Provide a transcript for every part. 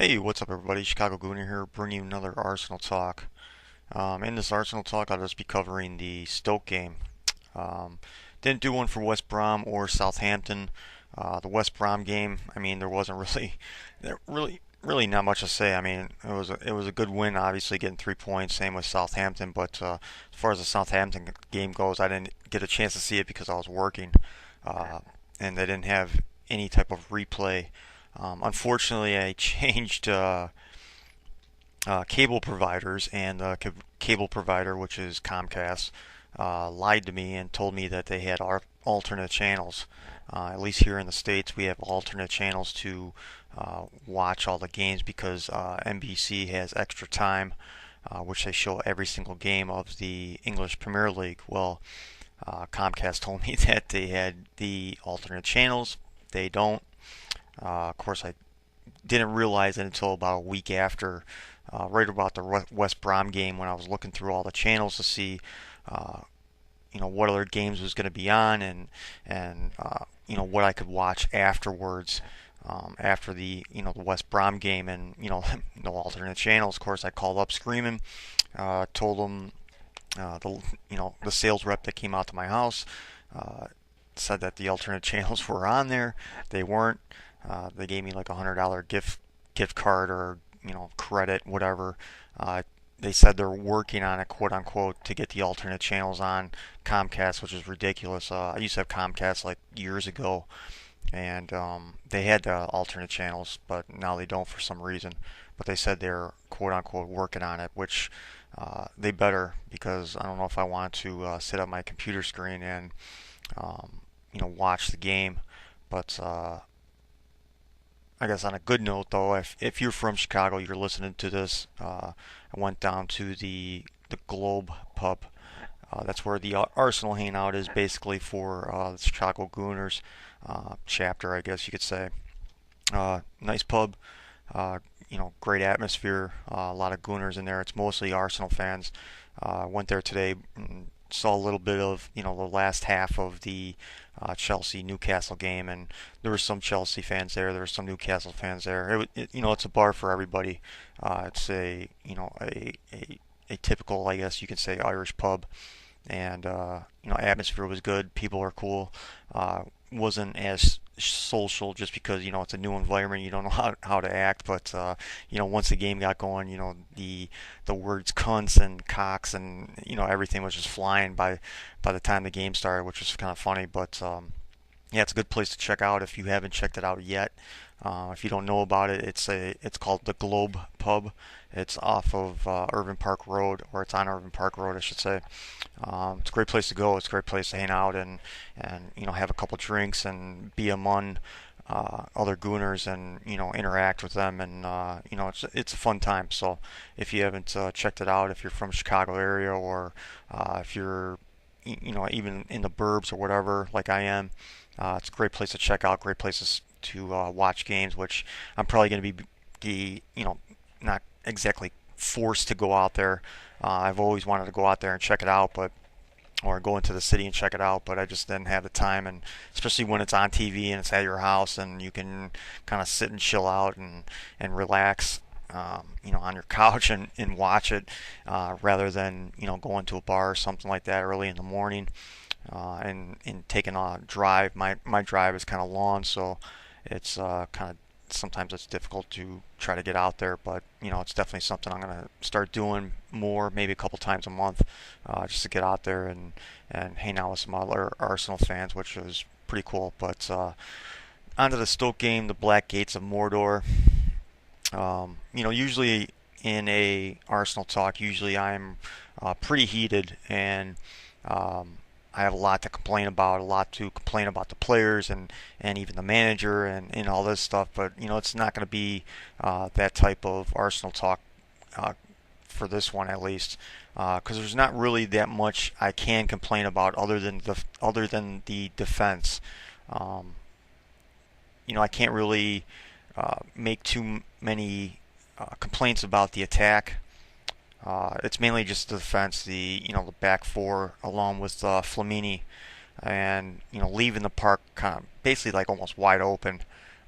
Hey, what's up, everybody? Chicago Gooner here, bringing you another Arsenal talk. In this Arsenal talk, I'll just be covering the Stoke game. Um, didn't do one for West Brom or Southampton. The West Brom game, I mean, there wasn't really, really not much to say. I mean, it was a good win, obviously getting 3 points. Same with Southampton, but as far as the Southampton game goes, I didn't get a chance to see it because I was working, uh, and they didn't have any type of replay. Unfortunately, I changed cable providers, and the cable provider, which is Comcast, lied to me and told me that they had alternate channels. At least here in the States, we have alternate channels to watch all the games because NBC has extra time, which they show every single game of the English Premier League. Well, Comcast told me that they had the alternate channels. They don't. Of course, I didn't realize it until about a week after, right about the West Brom game, when I was looking through all the channels to see, uh, what other games was going to be on, and what I could watch afterwards. After the West Brom game, and no alternate channels. Of course, I called up screaming, told them, the sales rep that came out to my house said that the alternate channels were on there. They weren't. They gave me like $100 gift card, or credit, whatever. They said they're working on it, quote unquote, to get the alternate channels on Comcast, which is ridiculous. I used to have Comcast like years ago, and they had the alternate channels, but now they don't for some reason. But they said they're, quote unquote, working on it, which they better, because I don't know if I want to sit at my computer screen and watch the game. But I guess on a good note, though, if you're from Chicago, you're listening to this. I went down to the Globe pub. That's where the Arsenal hangout is, basically, for the Chicago Gooners chapter, I guess you could say. Nice pub. Great atmosphere. A lot of Gooners in there. It's mostly Arsenal fans. Went there today and saw a little bit of the last half of the Chelsea Newcastle game, and there were some Chelsea fans there. There were some Newcastle fans there. It's a bar for everybody. It's a typical, I guess you could say, Irish pub, and atmosphere was good. People are cool. Wasn't as social, just because it's a new environment. You don't know how to act, but once the game got going, the words cunts and cocks and everything was just flying by the time the game started, which was kind of funny. But yeah, it's a good place to check out if you haven't checked it out yet. If you don't know about it, it's called the Globe Pub. It's off of Irvin Park Road, or it's on Irvin Park Road, I should say. It's a great place to go. It's a great place to hang out and have a couple drinks and be among other Gooners, and interact with them, and it's a fun time. So if you haven't checked it out, if you're from Chicago area, or if you're even in the burbs or whatever, like I am, it's a great place to check out. Great places to watch games, which I'm probably going to be not exactly forced to go out there. I've always wanted to go out there and check it out, or go into the city and check it out, but I just didn't have the time. And especially when it's on TV and it's at your house, and you can kind of sit and chill out and relax, on your couch, and watch it, rather than going to a bar or something like that early in the morning, and taking a drive. My drive is kind of long, so it's kind of, sometimes it's difficult to try to get out there, but it's definitely something I'm gonna start doing more, maybe a couple times a month, just to get out there and hang out with some other Arsenal fans, which is pretty cool. But onto the Stoke game, the Black Gates of Mordor. Usually in a Arsenal talk, usually I'm pretty heated, and I have a lot to complain about, the players, and even the manager, and all this stuff. But it's not going to be that type of Arsenal talk uh, for this one, at least, because there's not really that much I can complain about, other than the defense. Um, I can't really make too many complaints about the attack. It's mainly just the defense, the back four, along with Flamini, and leaving the park kind of basically like almost wide open.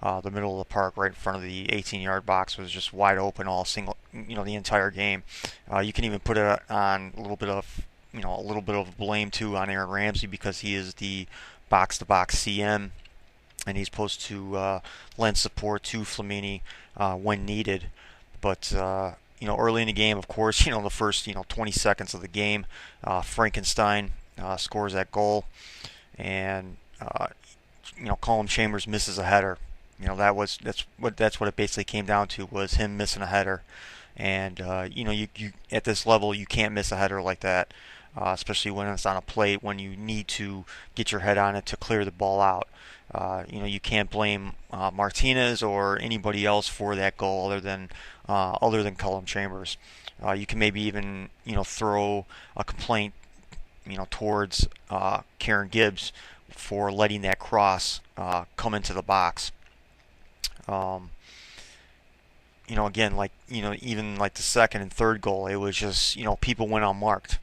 The middle of the park, right in front of the 18-yard box, was just wide open all single, the entire game. You can even put it on a little bit of blame too on Aaron Ramsey because he is the box-to-box CM, and he's supposed to lend support to Flamini when needed. But early in the game, of course, the first 20 seconds of the game, Frankenstein scores that goal, and Colin Chambers misses a header. That's what it basically came down to, was him missing a header. And you at this level you can't miss a header like that, especially when it's on a plate, when you need to get your head on it to clear the ball out. You can't blame Martinez or anybody else for that goal other than Colin Chambers. You can maybe even throw a complaint towards Karen Gibbs for letting that cross come into the box. Again, even like the second and third goal, it was just, people went unmarked,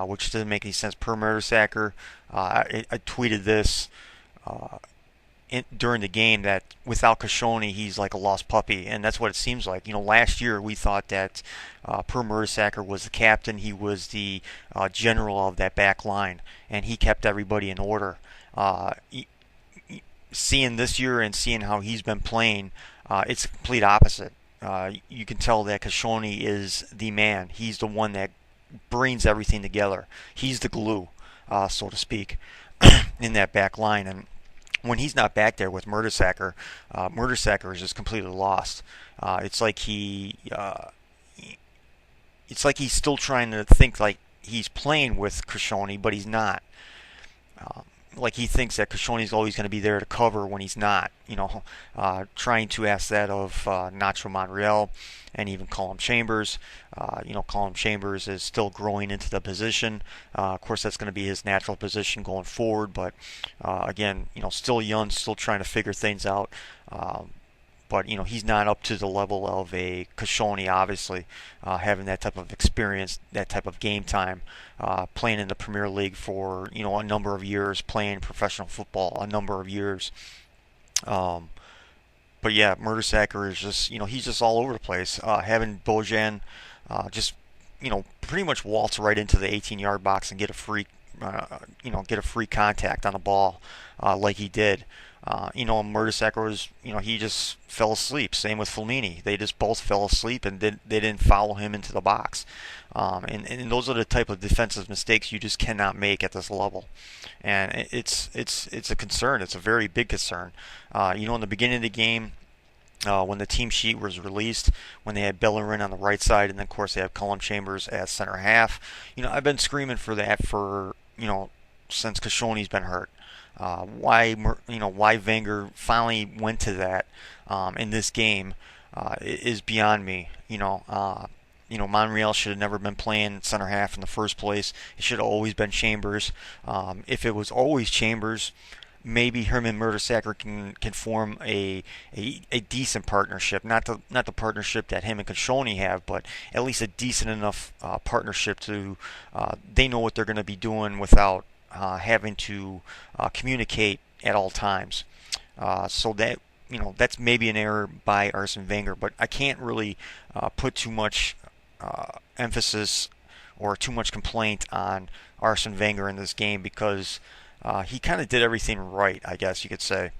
which doesn't make any sense. Per Mertesacker, I tweeted this during the game that without Kashoni, he's like a lost puppy, and that's what it seems like. Last year we thought that Per Mertesacker was the captain, he was the general of that back line, and he kept everybody in order. Seeing this year and seeing how he's been playing, it's the complete opposite. You can tell that Kashoni is the man. He's the one that brings everything together. He's the glue, so to speak, in that back line. And when he's not back there with Mertesacker is just completely lost. It's like he's still trying to think like he's playing with Kashoni, but he's not. Like he thinks that Kashoni's always going to be there to cover when he's not. Trying to ask that of Nacho Monreal and even Colin Chambers. Colin Chambers is still growing into the position. Of course, that's going to be his natural position going forward. But again, still young, still trying to figure things out. But he's not up to the level of a Kashoni, obviously, having that type of experience, that type of game time, playing in the Premier League for a number of years, playing professional football a number of years. But yeah, Mertesacker is just he's just all over the place. Having Bojan just pretty much waltz right into the 18-yard box and get a free contact on the ball like he did. Mertesacker was, he just fell asleep. Same with Flamini. They just both fell asleep and they didn't follow him into the box. And those are the type of defensive mistakes you just cannot make at this level. And it's a concern. It's a very big concern. In the beginning of the game, when the team sheet was released, when they had Bellerin on the right side, and then of course they have Colin Chambers at center half. I've been screaming for that for since Kashoni's been hurt. Why Wenger finally went to that in this game is beyond me. Monreal should have never been playing center half in the first place. It should have always been Chambers. If it was always Chambers, maybe him and Mertesacker can form a decent partnership. Not the partnership that him and Kashoni have, but at least a decent enough partnership to they know what they're going to be doing without having to communicate at all times. So that that's maybe an error by Arsene Wenger, but I can't really put too much emphasis or too much complaint on Arsene Wenger in this game because he kind of did everything right, I guess you could say,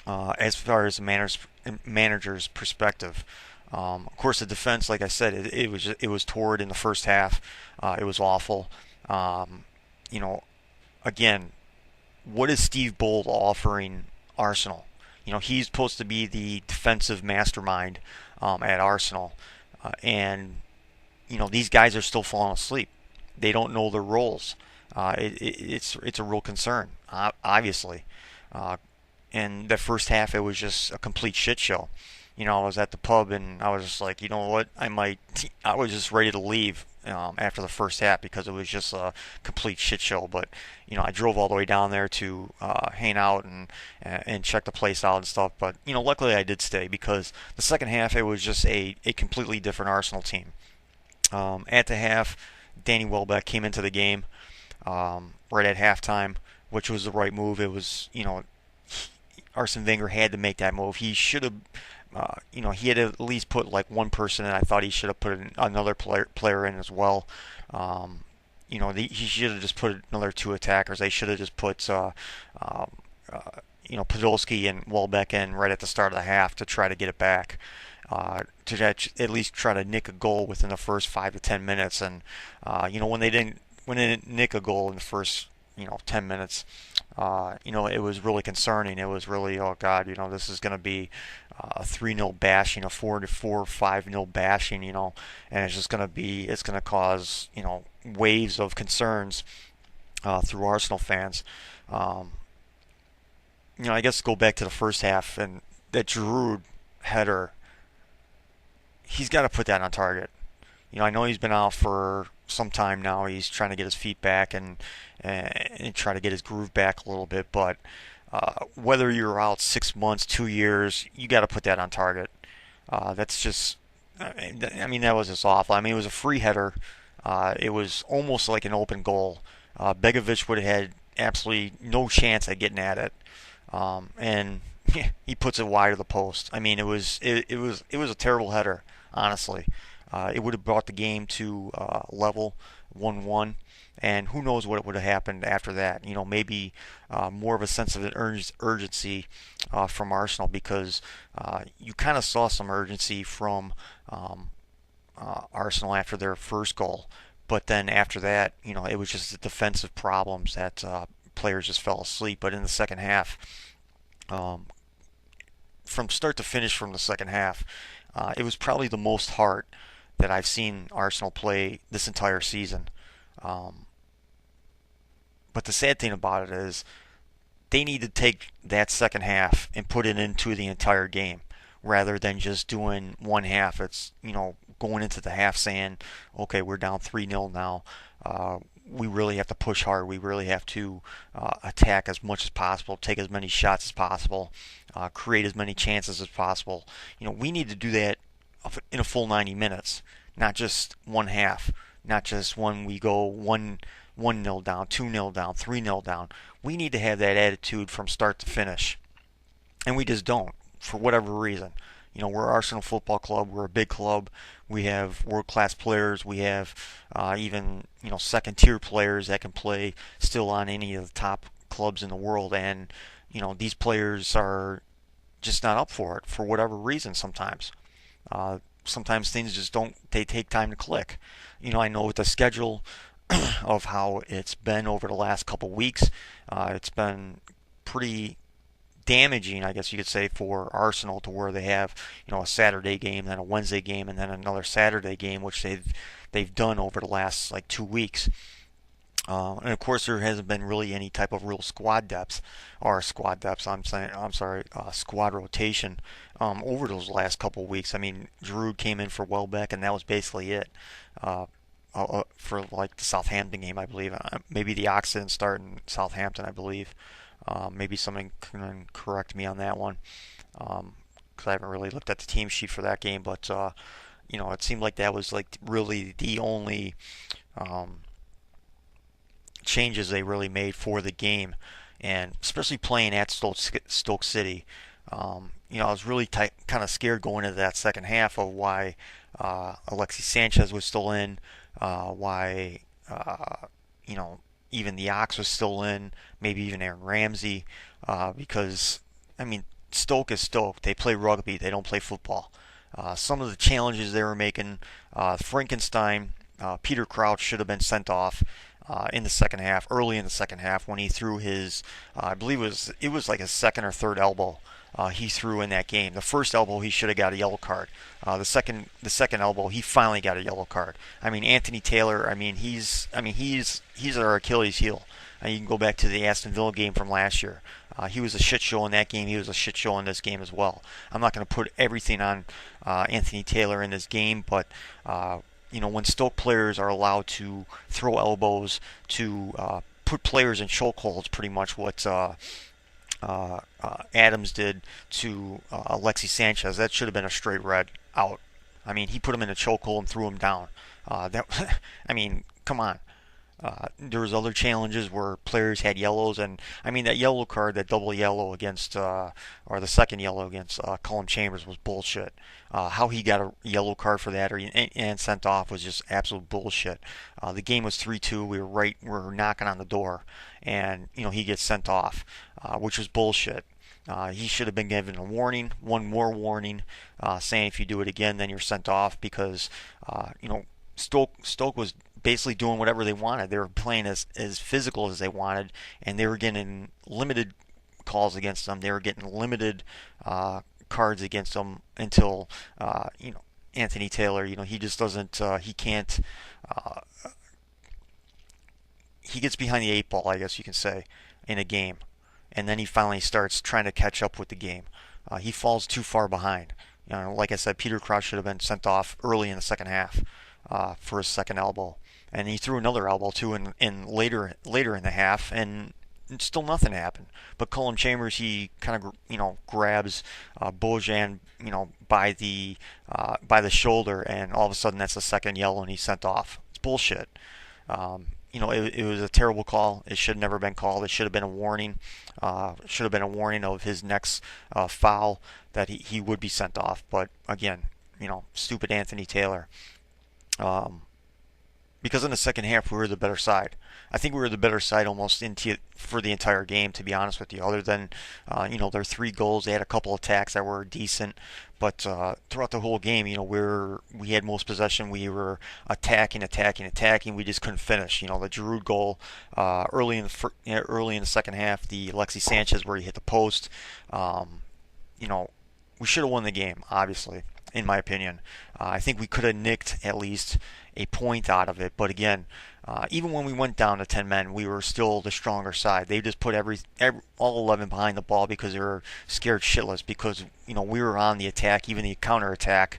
as far as the manager's perspective. Of course, the defense, like I said, it was torrid in the first half. It was awful. Again, what is Steve Bold offering Arsenal? He's supposed to be the defensive mastermind at Arsenal, and these guys are still falling asleep. They don't know their roles. It's a real concern, obviously. And the first half, it was just a complete shit show. I was at the pub and I was just like, you know what, I was just ready to leave after the first half because it was just a complete shit show. But I drove all the way down there to hang out and check the place out and stuff. But luckily I did stay because the second half it was just a completely different Arsenal team. At the half, Danny Welbeck came into the game right at halftime, which was the right move. It was Arsene Wenger had to make that move. He should have, he had to at least put like one person in. I thought he should have put another player in as well. Um, he should have just put another two attackers. They should have just put, um, Podolski and Welbeck in right at the start of the half to try to get it back. To at least try to nick a goal within the first 5 to 10 minutes, and when they didn't nick a goal in the first 10 minutes, it was really concerning. It was really, oh God, this is going to be a 3-0 bashing, a 4-4, 5-0 bashing, and it's going to cause, waves of concerns through Arsenal fans. Um, I guess go back to the first half and that Giroud header, he's got to put that on target. I know he's been out for some time now. He's trying to get his feet back and try to get his groove back a little bit. But whether you're out 6 months, 2 years, you got to put that on target. That's just, that was just awful. It was a free header. It was almost like an open goal. Begovic would have had absolutely no chance at getting at it, and he puts it wide of the post. It was a terrible header, honestly. It would have brought the game to level 1-1, and who knows what would have happened after that. Maybe more of a sense of urgency from Arsenal, because you kind of saw some urgency from Arsenal after their first goal. But then after that, it was just the defensive problems that players just fell asleep. But in the second half, um, from start to finish from the second half, it was probably the most heart that I've seen Arsenal play this entire season. Um, but the sad thing about it is they need to take that second half and put it into the entire game rather than just doing one half. It's, going into the half saying, okay, we're down 3-0 now. We really have to push hard. We really have to attack as much as possible, take as many shots as possible, create as many chances as possible. We need to do that in a full 90 minutes, not just one half, not just when we go 1-0 down, 2-0 down, 3-0 down. We need to have that attitude from start to finish, and we just don't, for whatever reason. We're Arsenal Football Club. We're a big club. We have world-class players. We have even, second-tier players that can play still on any of the top clubs in the world. And, these players are just not up for it for whatever reason sometimes. Sometimes things just don't, they take time to click. I know with the schedule of how it's been over the last couple weeks, it's been pretty damaging, I guess you could say, for Arsenal, to where they have, a Saturday game, then a Wednesday game, and then another Saturday game, which they've done over the last like 2 weeks. And of course, there hasn't been really any type of real squad depth, squad rotation over those last couple weeks. Giroud came in for Welbeck, and that was basically it. For like the Southampton game, I believe. Maybe the Ox didn't start in Southampton, I believe. Maybe someone can correct me on that one, because I haven't really looked at the team sheet for that game. But it seemed like that was like really the only changes they really made for the game, and especially playing at Stoke City. I was really kind of scared going into that second half of why Alexis Sanchez was still in, why even the Ox was still in, maybe even Aaron Ramsey, because Stoke is Stoke. They play rugby. They don't play football. Some of the challenges they were making, Frankenstein, Peter Crouch should have been sent off in the second half, early in the second half, when he threw his, I believe it was like his second or third elbow he threw in that game. The first elbow he should have got a yellow card. The second elbow he finally got a yellow card. Anthony Taylor. He's our Achilles heel. You can go back to the Aston Villa game from last year. He was a shit show in that game. He was a shit show in this game as well. I'm not going to put everything on Anthony Taylor in this game, but when Stoke players are allowed to throw elbows, to put players in chokeholds, pretty much what Adams did to Alexis Sanchez, that should have been a straight red out. He put him in a chokehold and threw him down. Come on. There was other challenges where players had yellows, and I mean that yellow card, that double yellow against, or the second yellow against Cullum Chambers was bullshit. How he got a yellow card for that and sent off was just absolute bullshit. The game was 3-2. We were knocking on the door, and he gets sent off, which was bullshit. He should have been given a warning, one more warning, saying if you do it again, then you're sent off because, Stoke was basically doing whatever they wanted. They were playing as physical as they wanted, and they were getting limited calls against them. They were getting limited cards against them until Anthony Taylor. He just doesn't. He can't. Uh, he gets behind the eight ball, I guess you can say, in a game, and then he finally starts trying to catch up with the game. He falls too far behind. Like I said, Peter Crouch should have been sent off early in the second half for his second elbow, and he threw another elbow too in later in the half, and still nothing happened. But Cullum Chambers, he kind of grabs Bojan by the shoulder, and all of a sudden that's the second yellow, and he's sent off. It's bullshit. It was a terrible call. It should have never been called. It should have been a warning. Should have been a warning of his next foul that he would be sent off. But again, stupid Anthony Taylor. Because in the second half we were the better side. I think we were the better side almost for the entire game, to be honest with you. Other than their 3 goals, they had a couple attacks that were decent, but throughout the whole game, we had most possession. We were attacking. We just couldn't finish. The Giroud goal early in the second half, the Alexis Sanchez where he hit the post. We should have won the game, obviously, in my opinion. I think we could have nicked at least a point out of it. But again, even when we went down to 10 men, we were still the stronger side. They just put all 11 behind the ball because they were scared shitless because, we were on the attack, even the counter attack,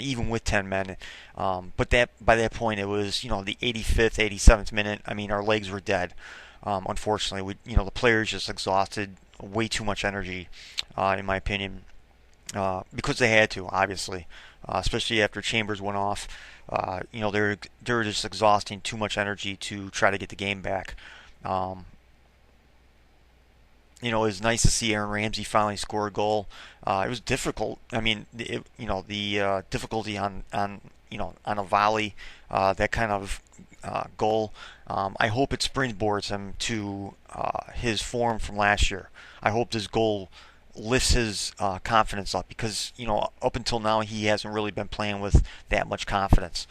even with 10 men. But by that point, it was, the 85th, 87th minute. I mean, our legs were dead. Unfortunately, the players just exhausted way too much energy, in my opinion. Because they had to, obviously, especially after Chambers went off. They're just exhausting too much energy to try to get the game back. It was nice to see Aaron Ramsey finally score a goal. It was difficult. I mean, the difficulty on a volley, that kind of goal. I hope it springboards him to his form from last year. I hope this goal lifts his confidence up because up until now he hasn't really been playing with that much confidence.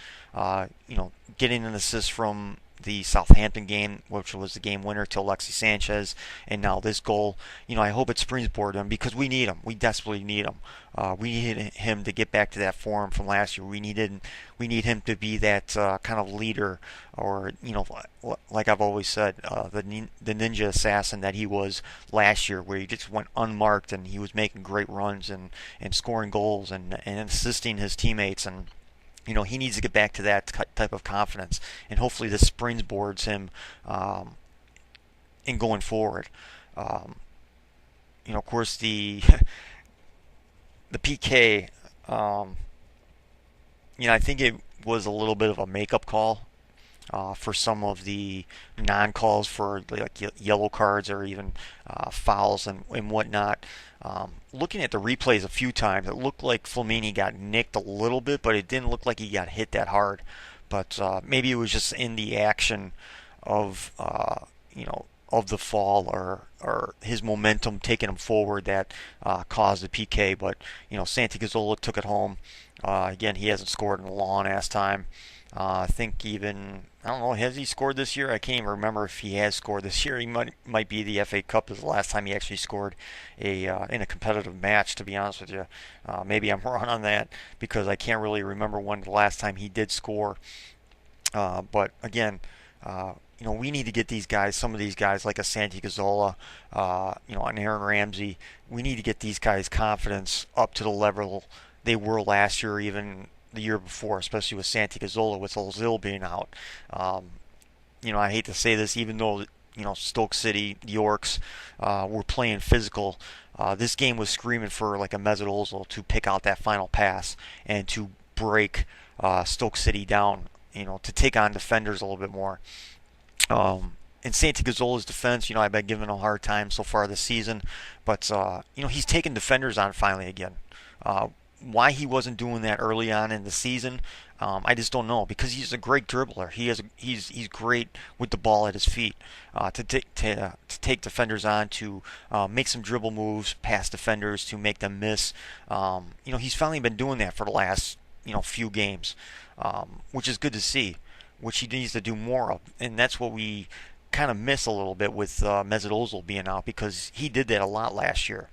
Getting an assist from the Southampton game, which was the game winner to Alexis Sanchez, and now this goal. I hope it springboard him because we need him. We desperately need him. We need him to get back to that form from last year. We need him to be that kind of leader, or like I've always said, the ninja assassin that he was last year, where he just went unmarked and he was making great runs and scoring goals and assisting his teammates. And he needs to get back to that type of confidence, and hopefully this springboards him in going forward. Of course, the the PK. I think it was a little bit of a makeup call for some of the non-calls for like yellow cards or even fouls and whatnot. Looking at the replays a few times, it looked like Flamini got nicked a little bit, but it didn't look like he got hit that hard. But maybe it was just in the action of of the fall or his momentum taking him forward that caused the PK. But Santi Cazorla took it home. Again, he hasn't scored in a long ass time. I think I don't know, has he scored this year? I can't even remember if he has scored this year. He might be the FA Cup is the last time he actually scored in a competitive match, to be honest with you. Maybe I'm wrong on that because I can't really remember when the last time he did score. But again, we need to get these guys, some of these guys like a Santi Cazorla, an Aaron Ramsey. We need to get these guys' confidence up to the level they were last year, even the year before, especially with Santi Cazorla with Ozil being out. I hate to say this, even though Stoke City, the Yorks, were playing physical. This game was screaming for like a Mesut Ozil to pick out that final pass and to break Stoke City down. To take on defenders a little bit more. In Santi Gazzola's defense, I've been giving him a hard time so far this season, but he's taken defenders on finally again. Uh, why he wasn't doing that early on in the season, I just don't know. Because he's a great dribbler. He's great with the ball at his feet. To take defenders on, to make some dribble moves past defenders, to make them miss. He's finally been doing that for the last few games, which is good to see, which he needs to do more of. And that's what we kind of miss a little bit with Mesut Ozil being out, because he did that a lot last year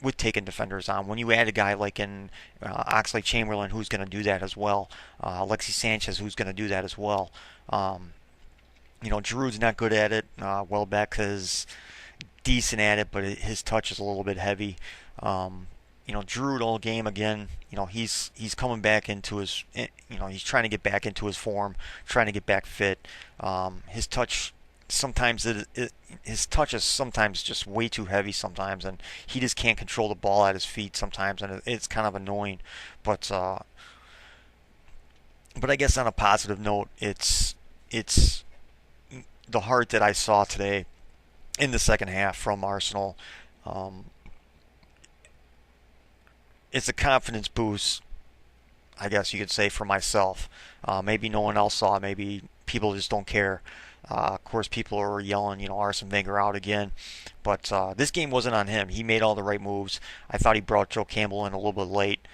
with taking defenders on. When you add a guy like in Oxlade Chamberlain, who's going to do that as well, Alexis Sanchez, who's going to do that as well. Giroud's not good at it. Welbeck is decent at it, but his touch is a little bit heavy. Giroud all game again. He's coming back into his. He's trying to get back into his form, trying to get back fit. His touch sometimes his touch is sometimes just way too heavy sometimes, and he just can't control the ball at his feet sometimes, and it's kind of annoying. But I guess on a positive note, it's the heart that I saw today in the second half from Arsenal. Um, it's a confidence boost, I guess you could say, for myself. Maybe no one else saw it. Maybe people just don't care. Of course, people are yelling, Arsene Wenger out again. But this game wasn't on him. He made all the right moves. I thought he brought Joe Campbell in a little bit late.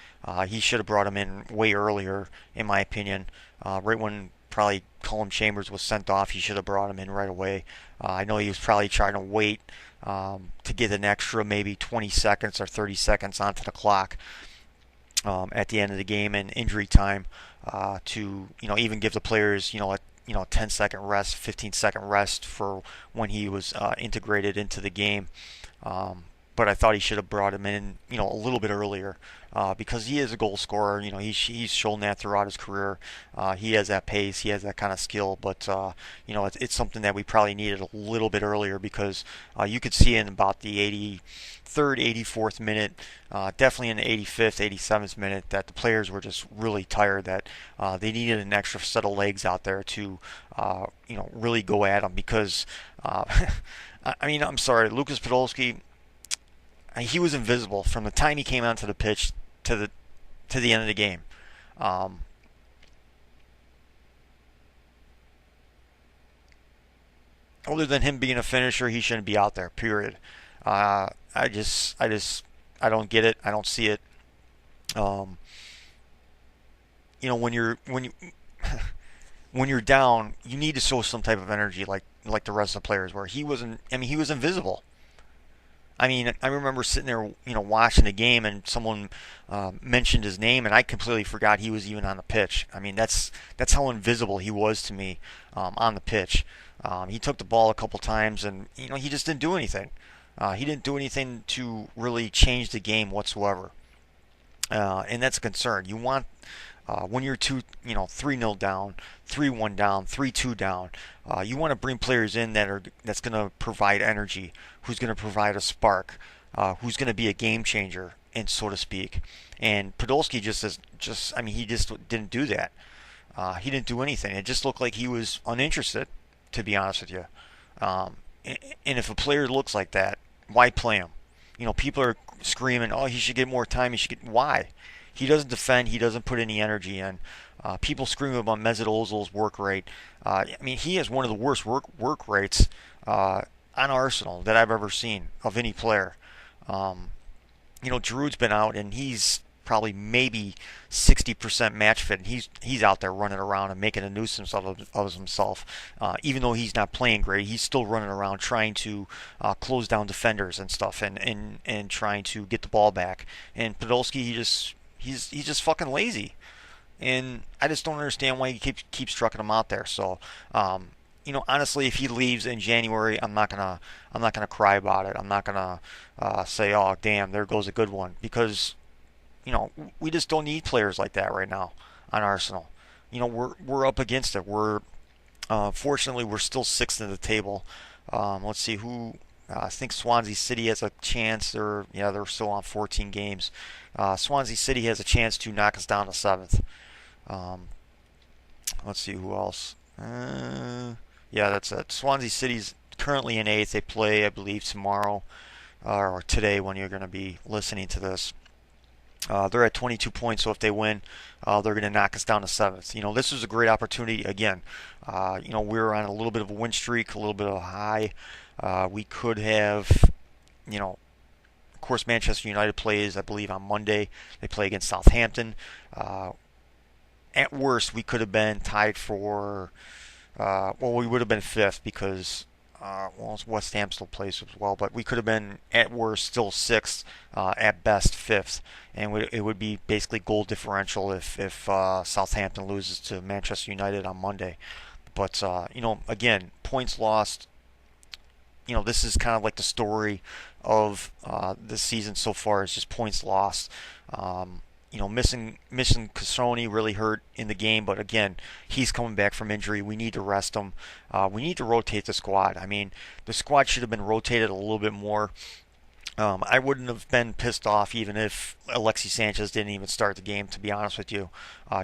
He should have brought him in way earlier, in my opinion. Right when probably Colin Chambers was sent off, he should have brought him in right away. I know he was probably trying to wait to get an extra maybe 20 seconds or 30 seconds onto the clock at the end of the game and injury time to even give the players a 10-second rest, 15-second rest for when he was integrated into the game. But I thought he should have brought him in, a little bit earlier, because he is a goal scorer. He's shown that throughout his career. He has that pace, he has that kind of skill. But it's something that we probably needed a little bit earlier, because you could see in about the 83rd, 84th minute, definitely in the 85th, 87th minute, that the players were just really tired. That they needed an extra set of legs out there to, really go at them. Because, I'm sorry, Lucas Podolski, he was invisible from the time he came onto the pitch to the end of the game. Um, Other than him being a finisher, he shouldn't be out there. Period. I don't get it. I don't see it. Um, when you when you're down, you need to show some type of energy, like the rest of the players were. He wasn't. I mean, he was invisible. I remember sitting there, watching the game, and someone mentioned his name, and I completely forgot he was even on the pitch. That's how invisible he was to me on the pitch. He took the ball a couple times, and he just didn't do anything. He didn't do anything to really change the game whatsoever, and that's a concern. You want when you're 3-0 down, 3-1 down, 3-2 down, you want to bring players in that's going to provide energy, who's going to provide a spark, who's going to be a game changer, and so to speak. And Podolski he just didn't do that. He didn't do anything. It just looked like he was uninterested, to be honest with you. And if a player looks like that, why play him? People are screaming, "Oh, he should get more time. He should get." Why? He doesn't defend. He doesn't put any energy in. People scream about Mesut Ozil's work rate. He has one of the worst work rates on Arsenal that I've ever seen of any player. Giroud's been out, and he's probably maybe 60% match fit, and he's out there running around and making a nuisance of himself. Even though he's not playing great, he's still running around trying to close down defenders and stuff, and trying to get the ball back. And Podolski, he's just fucking lazy, and I just don't understand why he keeps trucking him out there. So, honestly, if he leaves in January, I'm not gonna cry about it. I'm not gonna say, "Oh, damn, there goes a good one," because we just don't need players like that right now on Arsenal. We're up against it. Fortunately, we're still sixth in the table. Let's see who. I think Swansea City has a chance. They're still on 14 games. Swansea City has a chance to knock us down to seventh. Um, let's see who else. Yeah, that's it. Swansea City's currently in eighth. They play, I believe, tomorrow or today when you're going to be listening to this. They're at 22 points, so if they win, they're going to knock us down to seventh. This is a great opportunity. Again, we're on a little bit of a win streak, a little bit of a high. We could have, you know, of course, Manchester United plays, I believe, on Monday. They play against Southampton. Uh, at worst, we could have been tied for well, we would have been fifth because well, West Ham still plays as well, but we could have been at worst still sixth, at best fifth, and it would be basically goal differential if Southampton loses to Manchester United on Monday. But again, points lost. This is kind of like the story of this season so far is just points lost. Missing Cassoni really hurt in the game, but again, he's coming back from injury. We need to rest him. We need to rotate the squad. I mean, the squad should have been rotated a little bit more. I wouldn't have been pissed off even if Alexis Sanchez didn't even start the game, to be honest with you,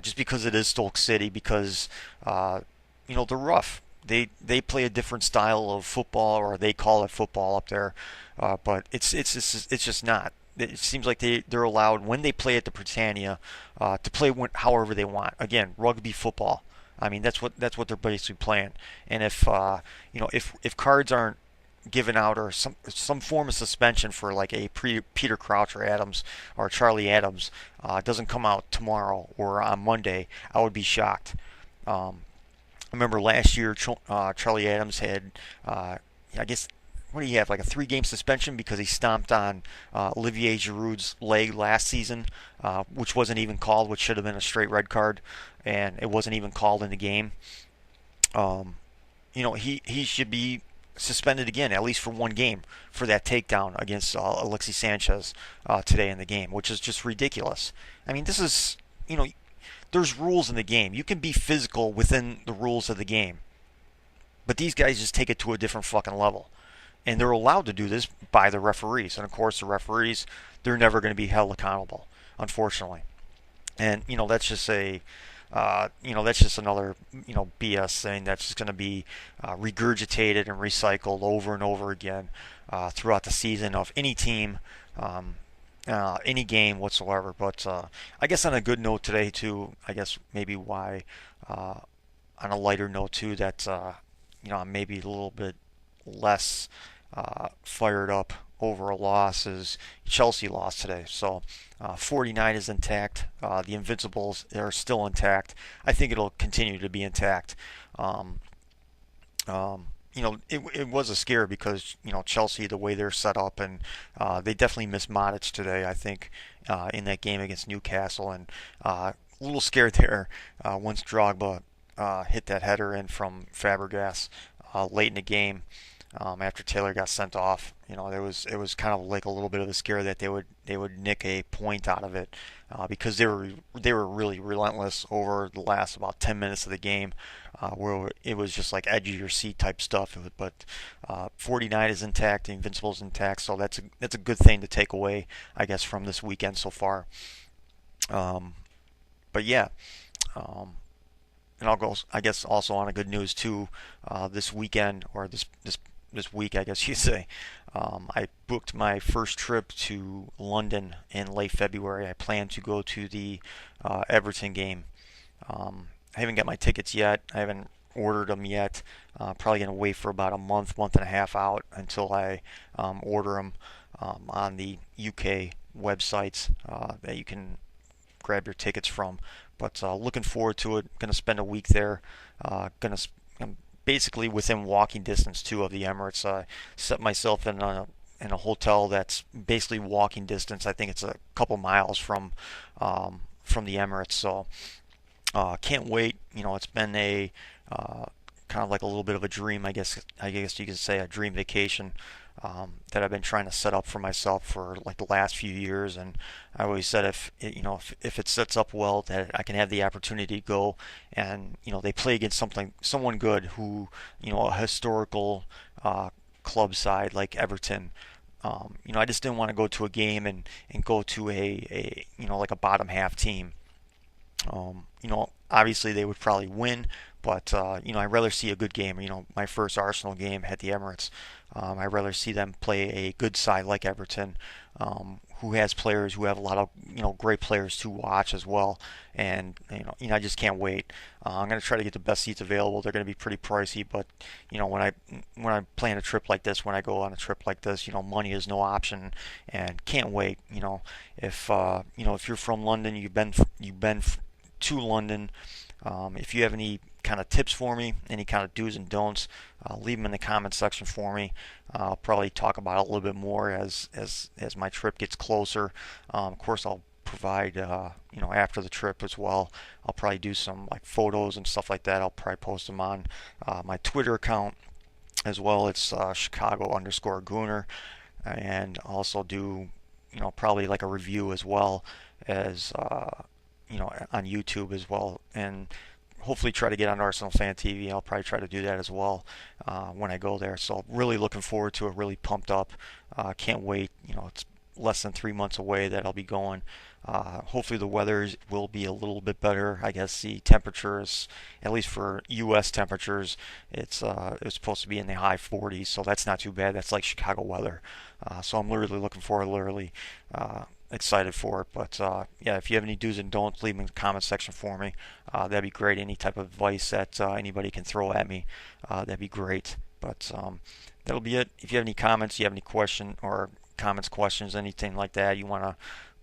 just because it is Stoke City. Because they're rough. They play a different style of football, or they call it football up there, but it's just not. It seems like they're allowed when they play at the Britannia to play however they want. Again, rugby football. I mean that's what they're basically playing. And if cards aren't given out, or some form of suspension for like a Peter Crouch or Adams or Charlie Adams doesn't come out tomorrow or on Monday, I would be shocked. I remember last year Charlie Adams had, I guess, what do you have, like a 3-game suspension because he stomped on Olivier Giroud's leg last season, which wasn't even called, which should have been a straight red card, and it wasn't even called in the game. He should be suspended again, at least for 1 game, for that takedown against Alexis Sanchez today in the game, which is just ridiculous. I mean, this is, there's rules in the game. You can be physical within the rules of the game, but these guys just take it to a different fucking level. And they're allowed to do this by the referees. And of course, the referees, they're never going to be held accountable, unfortunately. And that's just another BS thing that's just going to be regurgitated and recycled over and over again throughout the season of any team, any game whatsoever. But I guess on a good note today too, I guess maybe why on a lighter note too, that I'm maybe a little bit less fired up over a loss is Chelsea lost today. So 49 is intact. The Invincibles are still intact. I think it'll continue to be intact. It was a scare because Chelsea, the way they're set up, and they definitely missed Modic today. I think in that game against Newcastle, and a little scared there once Drogba hit that header in from Fabregas late in the game. After Taylor got sent off, it was kind of like a little bit of a scare that they would nick a point out of it because they were really relentless over the last about 10 minutes of the game, where it was just like edge of your seat type stuff. But 49 is intact, the Invincibles intact, so that's a good thing to take away, I guess, from this weekend so far. But yeah. And I'll go, I guess, also on a good news too. This weekend, or this week, I guess you'd say, I booked my first trip to London in late February. I plan to go to the Everton game. I haven't got my tickets yet. I haven't ordered them yet. Probably gonna wait for about a month and a half out until I order them on the UK websites that you can grab your tickets from. But looking forward to it. Going to spend a week there. I'm basically within walking distance too of the Emirates. Set myself in a hotel that's basically walking distance. I think it's a couple miles from the Emirates. So can't wait. It's been a kind of like a little bit of a dream. I guess you could say a dream vacation. That I've been trying to set up for myself for like the last few years, and I always said if it sets up well, that I can have the opportunity to go, and they play against someone good who a historical club side like Everton. I just didn't want to go to a game and go to a like a bottom half team. Obviously they would probably win, But I'd rather see a good game. My first Arsenal game at the Emirates. I'd rather see them play a good side like Everton, who has players who have a lot of great players to watch as well. And I just can't wait. I'm going to try to get the best seats available. They're going to be pretty pricey, but when I plan a trip like this, when I go on a trip like this, money is no option, and can't wait. If you're from London, you've been to London. If you have any kind of tips for me, any kind of do's and don'ts, leave them in the comment section for me. I'll probably talk about it a little bit more as my trip gets closer. Of course, I'll provide after the trip as well. I'll probably do some like photos and stuff like that. I'll probably post them on my Twitter account as well. It's Chicago_Gooner, and also do probably like a review as well as on YouTube as well, and hopefully try to get on Arsenal Fan TV. I'll probably try to do that as well when I go there. So really looking forward to it. Really pumped up. Can't wait. It's less than 3 months away that I'll be going. Hopefully the weather will be a little bit better. I guess the temperatures, at least for U.S. temperatures, it's supposed to be in the high 40s, so that's not too bad. That's like Chicago weather. So I'm literally looking forward, literally excited for it. But yeah, if you have any do's and don'ts, leave them in the comment section for me. That'd be great. Any type of advice that anybody can throw at me, that'd be great. But that'll be it. If you have any comments, you have any question or comments, questions, anything like that, you want to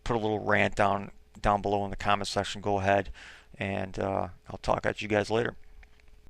put a little rant down below in the comment section, go ahead, and I'll talk at you guys later.